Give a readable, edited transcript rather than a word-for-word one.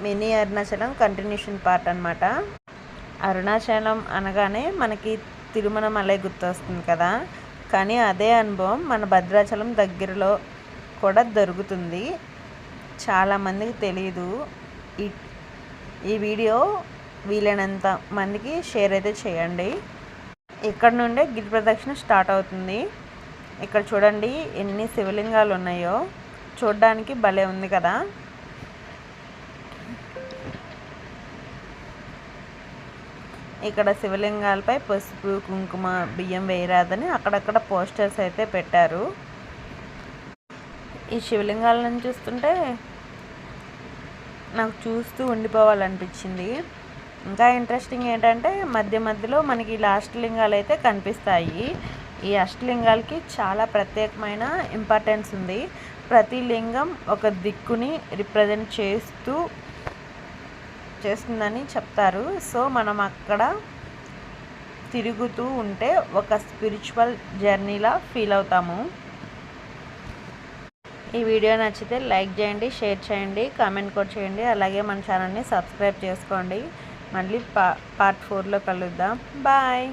Mini Arunachalam continuation part అన్నమాట. అరుణాచలం అనగానే మనకి తిరుమల గుర్తొస్తుంది కదా, కానీ అదే అనుభవం మన భద్రాచలం దగ్గరలో కూడా దొరుకుతుంది. చాలామందికి తెలియదు. ఈ వీడియో వీలైనంత మందికి షేర్ అయితే చేయండి. ఇక్కడ నుండే గిరి ప్రదక్షిణ స్టార్ట్ అవుతుంది. ఇక్కడ చూడండి ఎన్ని శివలింగాలు ఉన్నాయో, చూడడానికి భలే ఉంది కదా. ఇక్కడ శివలింగాలపై పసుపు కుంకుమ బియ్యం వేయరాదని అక్కడక్కడ పోస్టర్స్ అయితే పెట్టారు. ఈ శివలింగాలను చూస్తుంటే నాకు చూస్తూ ఉండిపోవాలనిపించింది. ఇంకా ఇంట్రెస్టింగ్ ఏంటంటే మధ్య మధ్యలో మనకి ఇలా అష్టలింగాలు అయితే కనిపిస్తాయి. ఈ అష్టలింగాలకి చాలా ప్రత్యేకమైన ఇంపార్టెన్స్ ఉంది. ప్రతి లింగం ఒక దిక్కుని రిప్రజెంట్ చేస్తుందని చెప్తారు. సో మనం అక్కడ తిరుగుతూ ఉంటే ఒక స్పిరిచువల్ జర్నీలా ఫీల్ అవుతాము. ఈ వీడియో నచ్చితే లైక్ చేయండి, షేర్ చేయండి, కామెంట్ కూడా చేయండి. అలాగే మన ఛానల్ని సబ్స్క్రైబ్ చేసుకోండి. మళ్ళీ పార్ట్ 4లో కలుద్దాం. బాయ్.